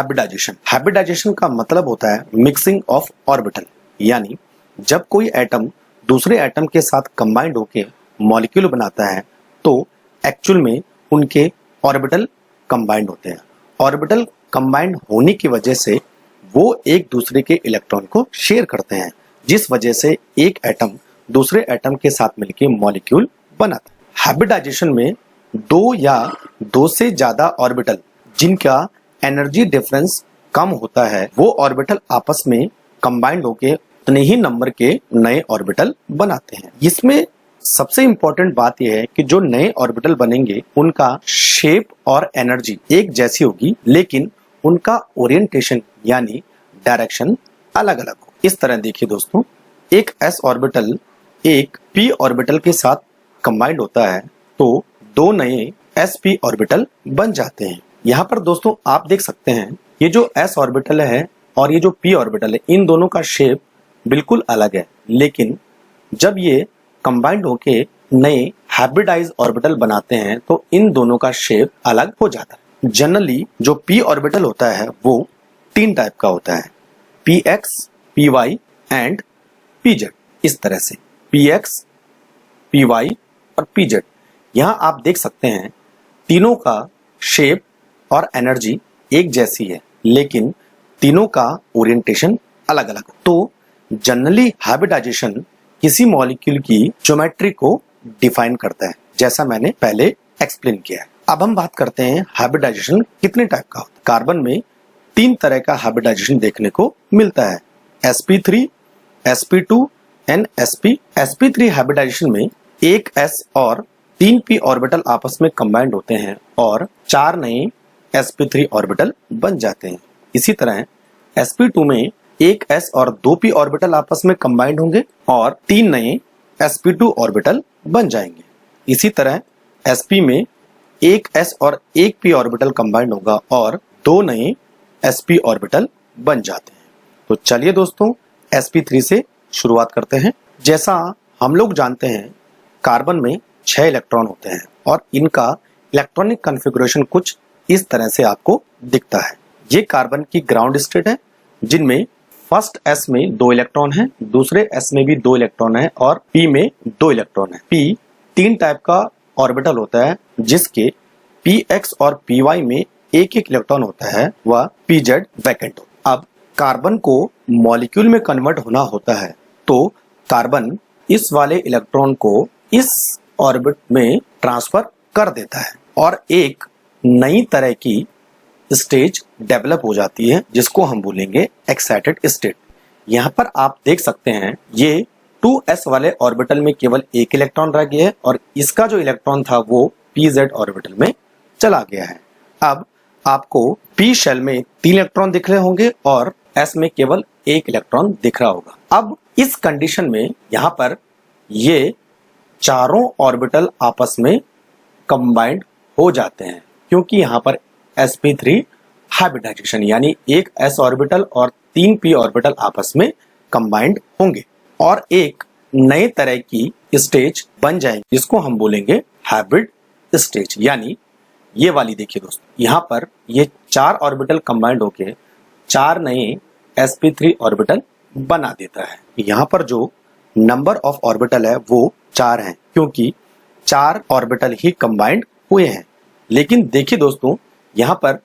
Hybridisation का मतलब होता है मिक्सिंग ऑफ ऑर्बिटल, यानी जब कोई एटम दूसरे एटम के साथ कंबाइंड होकर मॉलिक्यूल बनाता है तो एक्चुअल में उनके ऑर्बिटल कंबाइंड होते हैं। ऑर्बिटल कंबाइंड होने की वजह से वो एक दूसरे के इलेक्ट्रॉन को शेयर करते हैं, जिस वजह से एक एटम दूसरे एटम के साथ मिलकर मॉलिक्यूल बनाता है। हाइब्रिडाइजेशन में दो या दो से ज्यादा ऑर्बिटल जिनका एनर्जी डिफरेंस कम होता है वो ऑर्बिटल आपस में कंबाइंड होकर उतने ही नंबर के नए ऑर्बिटल बनाते हैं। इसमें सबसे इंपॉर्टेंट बात यह है कि जो नए ऑर्बिटल बनेंगे उनका शेप और एनर्जी एक जैसी होगी, लेकिन उनका ओरिएंटेशन यानी डायरेक्शन अलग अलग हो। इस तरह देखिए दोस्तों, एक s ऑर्बिटल एक p ऑर्बिटल के साथ कंबाइंड होता है तो दो नए sp ऑर्बिटल बन जाते हैं। यहाँ पर दोस्तों आप देख सकते हैं ये जो s ऑर्बिटल है और ये जो p ऑर्बिटल है, इन दोनों का शेप बिल्कुल अलग है, लेकिन जब ये कंबाइंड होके नए हाइब्रिडाइज ऑर्बिटल बनाते हैं तो इन दोनों का शेप अलग हो जाता है। जनरली जो p ऑर्बिटल होता है वो तीन टाइप का होता है, px, py एंड pz। इस तरह से px, py और pz। यहाँ आप देख सकते हैं तीनों का शेप और एनर्जी एक जैसी है, लेकिन तीनों का ओरिएंटेशन अलग अलग। तो जनरली हाइब्रिडाइजेशन किसी मॉलिक्यूल की ज्योमेट्री को डिफाइन करता है, जैसा मैंने पहले एक्सप्लेन किया है। अब हम बात करते हैं हाइब्रिडाइजेशन कितने टाइप का होता है। कार्बन में तीन तरह का हाइब्रिडाइजेशन देखने को मिलता है, sp3, sp2 and sp। sp3 hybridisation में एक s और तीन p ऑर्बिटल आपस में कंबाइंड होते हैं और चार नए sp3 ऑर्बिटल बन जाते हैं। इसी तरह sp2 में एक s और दो p ऑर्बिटल आपस में कंबाइंड होंगे और तीन नए sp2 ऑर्बिटल बन जाएंगे। इसी तरह sp में एक s और एक p ऑर्बिटल कंबाइंड होगा और दो नए sp ऑर्बिटल बन जाते हैं। तो चलिए दोस्तों sp3 से शुरुआत करते हैं। जैसा हम लोग जानते हैं कार्बन में 6 इलेक्ट्रॉन होते हैं और इनका इलेक्ट्रॉनिक कॉन्फ़िगरेशन कुछ इस तरह से आपको दिखता है। ये कार्बन की ग्राउंड स्टेट है जिनमें फर्स्ट s में 2 इलेक्ट्रॉन है, दूसरे s में भी 2 इलेक्ट्रॉन है और p में 2 इलेक्ट्रॉन है। p तीन टाइप का ऑर्बिटल होता है जिसके px और py में एक एक इलेक्ट्रॉन होता है, वह pz वैकेंट। अब कार्बन को मॉलिक्यूल में कन्वर्ट होना होता है तो कार्बन इस वाले इलेक्ट्रॉन को इस ऑर्बिट में ट्रांसफर कर देता है और एक नई तरह की स्टेज डेवलप हो जाती है जिसको हम बोलेंगे एक्साइटेड स्टेट। यहाँ पर आप देख सकते हैं ये 2s वाले ऑर्बिटल में केवल एक इलेक्ट्रॉन रह गया है और इसका जो इलेक्ट्रॉन था वो pz ऑर्बिटल में चला गया है। अब आपको p शेल में 3 इलेक्ट्रॉन दिख रहे होंगे और s में केवल एक इलेक्ट्रॉन दिख रहा होगा। अब इस कंडीशन में यहाँ पर ये चारों ऑर्बिटल आपस में कंबाइंड हो जाते हैं क्योंकि यहाँ पर sp3 हाइब्रिडाइजेशन यानी एक s ऑर्बिटल और 3 p ऑर्बिटल आपस में कंबाइंड होंगे और एक नए तरह की स्टेज बन जाएंगे जिसको हम बोलेंगे हाइब्रिड स्टेज। यानी ये वाली देखिए दोस्तों, यहाँ पर ये 4 ऑर्बिटल कंबाइंड होके 4 नए sp3 ऑर्बिटल बना देता है। यहाँ पर जो नंबर ऑफ ऑर्बिटल है वो 4 हैं क्योंकि 4 ऑर्बिटल ही कंबाइंड हुए हैं। लेकिन देखिए दोस्तों, यहाँ पर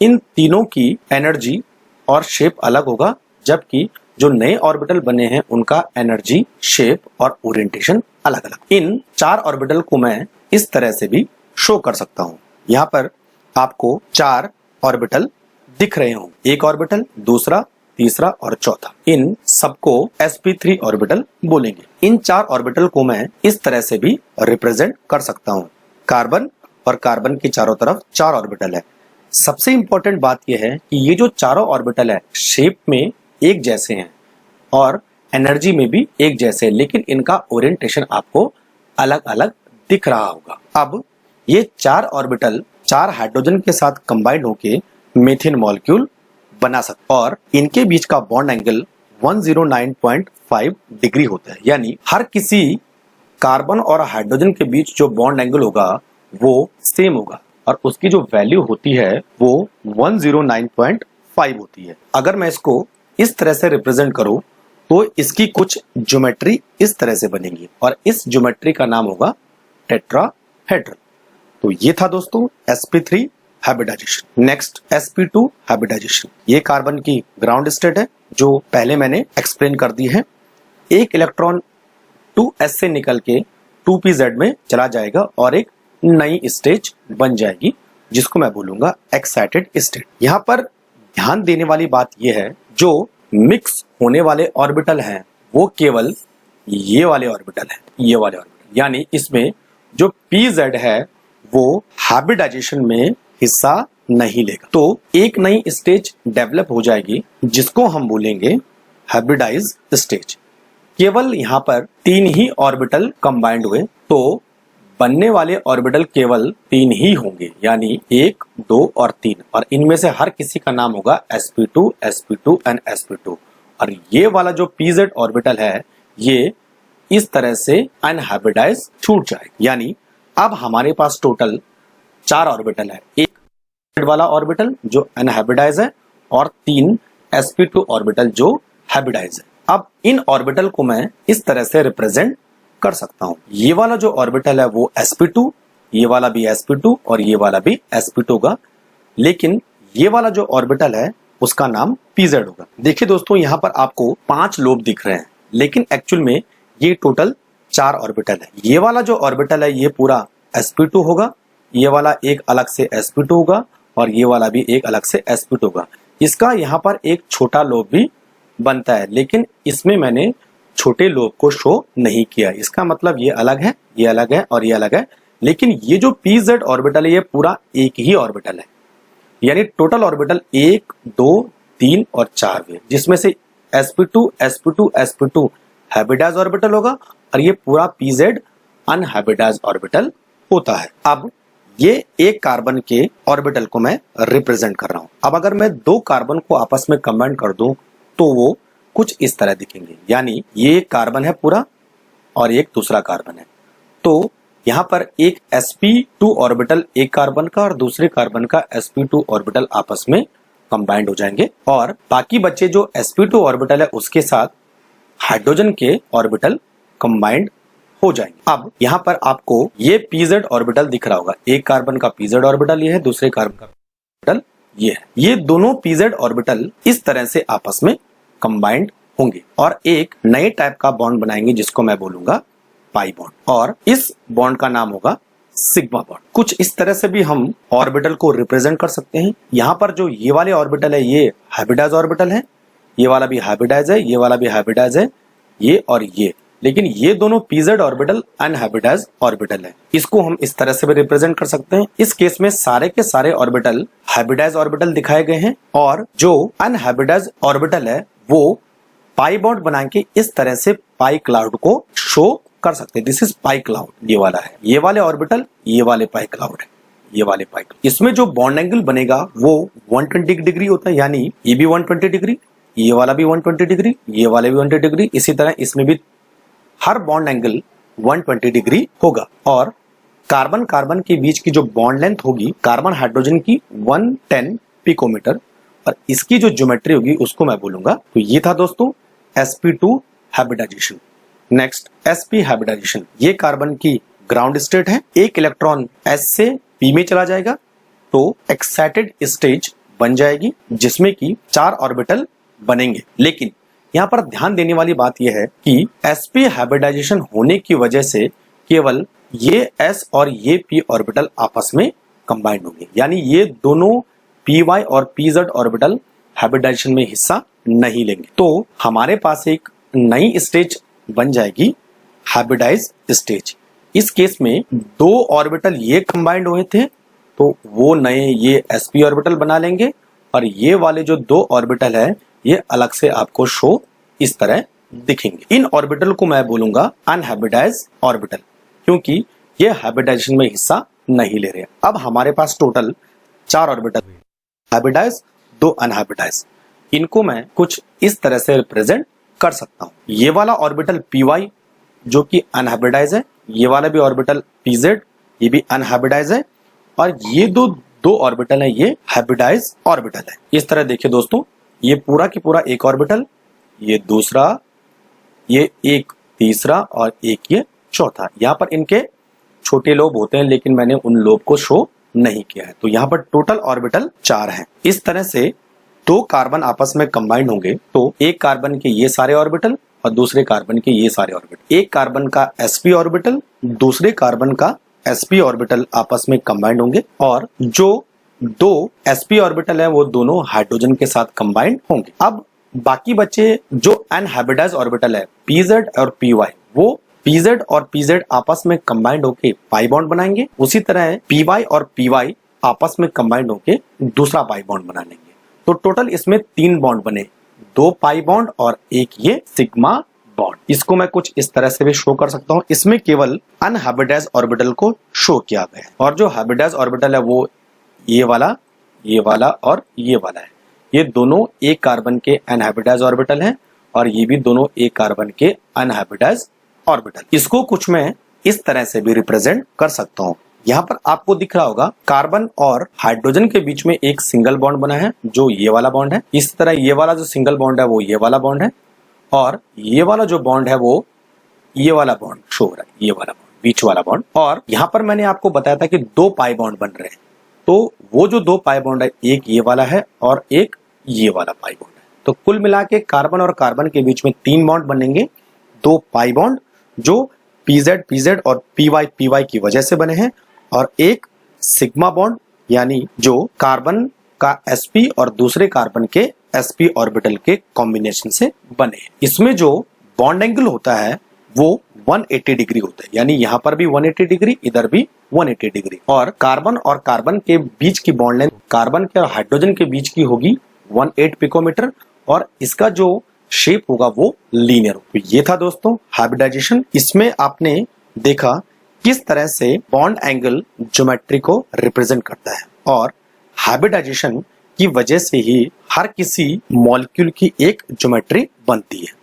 इन तीनों की एनर्जी और शेप अलग होगा, जबकि जो नए ऑर्बिटल बने हैं उनका एनर्जी, शेप और ओरिएंटेशन अलग अलग। इन 4 ऑर्बिटल को मैं इस तरह से भी शो कर सकता हूँ। यहाँ पर आपको 4 ऑर्बिटल दिख रहे हों, एक ऑर्बिटल, दूसरा, तीसरा और चौथा। इन सबको sp3 ऑर्बिटल बोलेंगे। इन 4 ऑर्बिटल को मैं इस तरह से भी रिप्रेजेंट कर सकता हूँ। कार्बन और कार्बन के चारों तरफ 4 ऑर्बिटल है। सबसे इंपॉर्टेंट बात यह है कि ये जो चारों ऑर्बिटल है शेप में एक जैसे हैं और एनर्जी में भी एक जैसे, लेकिन इनका ओरिएंटेशन आपको अलग अलग दिख रहा होगा। अब ये 4 ऑर्बिटल 4 हाइड्रोजन के साथ कंबाइंड होके मीथेन मॉलिक्यूल बना सकते और इनके बीच का बॉन्ड एंगल 109.5 डिग्री होता है। यानी हर किसी कार्बन और हाइड्रोजन के बीच जो बॉन्ड एंगल होगा वो सेम होगा और उसकी जो वैल्यू होती है वो 109.5 5 होती है। अगर मैं इसको इस तरह से रिप्रेजेंट करूं तो इसकी कुछ ज्योमेट्री इस तरह से बनेगी और इस ज्योमेट्री का नाम होगा टेट्राहेड्रल। तो ये था दोस्तों sp3 hybridization. Next sp2 hybridization. ये कार्बन की ग्राउंड स्टेट है जो पहले मैंने एक्सप्लेन कर दी है। एक इलेक्ट्रॉन 2s से निकल के 2pz में चला जाएगा और एक नई स्टेज बन जाएगी जिसको मैं बोलूंगा एक्साइटेड स्टेट। यहाँ पर ध्यान देने वाली बात यह है, जो मिक्स होने वाले ऑर्बिटल हैं वो केवल ये वाले ऑर्बिटल हैं, ये वाले ऑर्बिटल। यानी इसमें जो pz है वो हाइब्रिडाइजेशन में हिस्सा नहीं लेगा। तो एक नई स्टेज डेवलप हो जाएगी जिसको हम बोलेंगे हाइब्रिडाइज स्टेज। केवल यहाँ पर 3 ही ऑर्बिटल कंबाइंड हुए तो बनने वाले ऑर्बिटल केवल 3 ही होंगे, यानी 1, 2 और 3, और इनमें से हर किसी का नाम होगा sp2, sp2 एंड sp2। और ये वाला जो pz ऑर्बिटल है ये इस तरह से अनहाइब्रिडाइज छूट जाएगा। यानी अब हमारे पास टोटल 4 ऑर्बिटल है, एक वाला ऑर्बिटल जो अनहाइब्रिडाइज है और 3 sp2 ऑर्बिटल जो हाइब्रिडाइज है। अब इन ऑर्बिटल को मैं इस तरह से रिप्रेजेंट कर सकता हूं। ये वाला जो ऑर्बिटल है वो sp2, ये वाला भी sp2 और ये वाला भी sp2 होगा, लेकिन ये वाला जो ऑर्बिटल है उसका नाम pz होगा। देखिए दोस्तों, यहाँ पर आपको 5 लोब दिख रहे हैं, लेकिन एक्चुअल में ये टोटल 4 ऑर्बिटल है। ये वाला जो ऑर्बिटल है ये पूरा sp2 होगा, ये वाला एक अलग से sp2 होगा और ये वाला भी एक अलग से sp2 होगा। इसका यहाँ पर एक छोटा लोब भी बनता है, लेकिन इसमें मैंने छोटे लोब को शो नहीं किया। इसका मतलब ये अलग है, ये अलग है और ये अलग है, लेकिन ये जो pz ऑर्बिटल है ये पूरा एक ही ऑर्बिटल है। यानी टोटल ऑर्बिटल 1, 2, 3 और 4 हुए, जिसमें से sp2, sp2, sp2 hybridise orbital होगा और ये पूरा pz अनहाइब्रिडाइज ऑर्बिटल होता है। अब ये एक कार्बन के ऑर्बिटल को मैं रिप्रेजेंट कर रहा हूं। अब अगर मैं 2 कार्बन को आपस में कंबाइन कर दूं तो वो कुछ इस तरह दिखेंगे। यानी ये एक कार्बन है पूरा और एक दूसरा कार्बन है, तो यहाँ पर एक sp2 ऑर्बिटल एक कार्बन का और दूसरे कार्बन का sp2 ऑर्बिटल आपस में कंबाइंड हो जाएंगे और बाकी बचे जो sp2 ऑर्बिटल है उसके साथ हाइड्रोजन के ऑर्बिटल कंबाइंड हो जाएंगे। अब यहाँ पर आपको ये pz ऑर्बिटल दिख रहा होगा, एक कार्बन का pz ऑर्बिटल ये है, दूसरे कार्बन का ऑर्बिटल ये है। ये दोनों pz ऑर्बिटल इस तरह से आपस में कंबाइंड होंगे और एक नए टाइप का बॉन्ड बनाएंगे जिसको मैं बोलूंगा पाई बॉन्ड, और इस बॉन्ड का नाम होगा सिग्मा बॉन्ड। कुछ इस तरह से भी हम ऑर्बिटल को रिप्रेजेंट कर सकते हैं। यहाँ पर जो ये वाले ऑर्बिटल है ये हाइब्रिडाइज ऑर्बिटल है, ये वाला भी हाइब्रिडाइज है, ये वाला भी हाइब्रिडाइज है, ये और ये, लेकिन ये दोनों pz ऑर्बिटल अनहाइब्रिडाइज ऑर्बिटल है। इसको हम इस तरह से भी रिप्रेजेंट कर सकते हैं। इस केस में सारे के सारे ऑर्बिटल हाइब्रिडाइज ऑर्बिटल दिखाए गए हैं और जो अनहाइब्रिडाइज ऑर्बिटल है वो पाई बॉन्ड बना के इस तरह से पाई क्लाउड को शो कर सकते हैं। दिस इज पाई क्लाउड, ये वाला है, ये वाले ऑर्बिटल, ये वाले पाई क्लाउड है, ये वाले पाई क्लाउड। इसमें जो बॉन्ड एंगल बनेगा वो 120 डिग्री होता है, यानी ये भी 120 डिग्री, ये वाला भी 120 डिग्री, ये वाले भी 120 डिग्री, इसी तरह इसमें भी हर बॉन्ड एंगल 120 डिग्री होगा। और कार्बन कार्बन के बीच की जो बॉन्ड लेंथ होगी कार्बन हाइड्रोजन की 110 पिकोमीटर और इसकी जो ज्योमेट्री होगी उसको मैं बोलूंगा। तो ये था दोस्तों sp2 hybridization. Next sp hybridization. ये कार्बन की ग्राउंड स्टेट है, एक इलेक्ट्रॉन s से p में चला जाएगा तो एक्साइटेड स्टेज बन जाएगी जिसमें कि 4 ऑर्बिटल बनेंगे। लेकिन यहाँ पर ध्यान देने वाली बात यह है कि sp हाइब्रिडाइजेशन होने की वजह से केवल ये s और ये p ऑर्बिटल आपस में कंबाइंड होंगे, यानी ये दोनों py और pz ऑर्बिटल हाइब्रिडाइजेशन में हिस्सा नहीं लेंगे। तो हमारे पास एक नई स्टेज बन जाएगी हाइब्रिडाइज स्टेज। इस केस में 2 ऑर्बिटल ये कंबाइंड हुए थे तो वो नए ये sp ऑर्बिटल बना लेंगे और ये वाले जो 2 ऑर्बिटल है ये अलग से आपको शो इस तरह दिखेंगे। इन ऑर्बिटल को मैं बोलूंगा अनहाइब्रिडाइज ऑर्बिटल, क्योंकि ये हाइब्रिडाइजेशन में हिस्सा नहीं ले रहे। अब हमारे पास टोटल 4 ऑर्बिटल, हाइब्रिडाइज, 2 अनहाइब्रिडाइज। इनको मैं कुछ इस तरह से रिप्रेजेंट कर सकता हूं। ये वाला ऑर्बिटल py जो कि अनहाइब्रिडाइज है, ये वाला भी ऑर्बिटल pz ये भी अनहाइब्रिडाइज है, और ये दो ऑर्बिटल है, ये हाइब्रिडाइज ऑर्बिटल है। इस तरह देखिए दोस्तों, ये पूरा की पूरा एक ऑर्बिटल, ये दूसरा, ये एक तीसरा और एक ये चौथा। यहाँ पर इनके छोटे लोब होते हैं, लेकिन मैंने उन लोब को शो नहीं किया है। तो यहाँ पर टोटल ऑर्बिटल 4 हैं। इस तरह से दो कार्बन आपस में कंबाइंड होंगे तो एक कार्बन के ये सारे ऑर्बिटल और दूसरे कार्बन के ये सारे ऑर्बिटल, एक कार्बन का sp ऑर्बिटल दूसरे कार्बन का sp ऑर्बिटल आपस में कंबाइंड होंगे, और जो दो sp ऑर्बिटल है वो दोनों हाइड्रोजन के साथ कंबाइंड होंगे। अब बाकी बचे जो अनहाइब्रिडाइज्ड ऑर्बिटल है pz और py, वो pz और pz आपस में कंबाइंड होके पाई बॉन्ड बनाएंगे। उसी तरह py और py आपस में कंबाइंड होके दूसरा पाई बॉन्ड बना लेंगे। तो टोटल इसमें 3 बॉन्ड बने, 2 पाई बॉन्ड और एक ये सिग्मा बॉन्ड। इसको मैं कुछ इस तरह से भी शो कर सकता हूँ। इसमें केवल अनहाइब्रिडाइज्ड ऑर्बिटल को शो किया गया है, और जो हाइब्रिडाइज्ड ऑर्बिटल है वो ये वाला और ये वाला है। ये दोनों एक कार्बन के अनहाइब्रिडाइज्ड ऑर्बिटल हैं, और ये भी दोनों एक कार्बन के अनहाइब्रिडाइज्ड ऑर्बिटल। इसको कुछ मैं इस तरह से भी रिप्रेजेंट कर सकता हूँ। यहाँ पर आपको दिख रहा होगा कार्बन और हाइड्रोजन के बीच में एक सिंगल बॉन्ड बना है, जो ये वाला बॉन्ड है। इस तरह ये वाला जो सिंगल बॉन्ड है वो ये वाला बॉन्ड है, और ये वाला जो बॉन्ड है वो ये वाला बॉन्ड शो हो रहा है, ये वाला बॉन्ड, बीच वाला बॉन्ड। और यहाँ पर मैंने आपको बताया था कि 2 पाई बॉन्ड बन रहे हैं, तो वो जो 2 पाई बॉन्ड है, एक ये वाला है और एक ये वाला पाई बॉन्ड है। तो कुल मिला के कार्बन और कार्बन के बीच में 3 बॉन्ड बनेंगे, 2 पाई बॉन्ड जो pz और py की वजह से बने हैं, और एक सिग्मा बॉन्ड यानी जो कार्बन का sp और दूसरे कार्बन के sp ऑर्बिटल के कॉम्बिनेशन से बने हैं। इसमें जो बॉन्ड एंगल होता है वो 180 डिग्री होता है, यानी यहाँ पर भी 180 डिग्री, इधर भी 180 डिग्री। और कार्बन के बीच की बॉन्ड लेंथ कार्बन के और हाइड्रोजन के बीच की होगी 18 पिकोमीटर, और इसका जो शेप होगा वो लीनियर होगा। तो ये था दोस्तों हाइब्रिडाइजेशन। इसमें आपने देखा किस तरह से बॉन्ड एंगल ज्योमेट्री को रिप्रेजेंट करता है, और हाइब्रिडाइजेशन की वजह से ही हर किसी मॉलिक्यूल की एक ज्योमेट्री बनती है।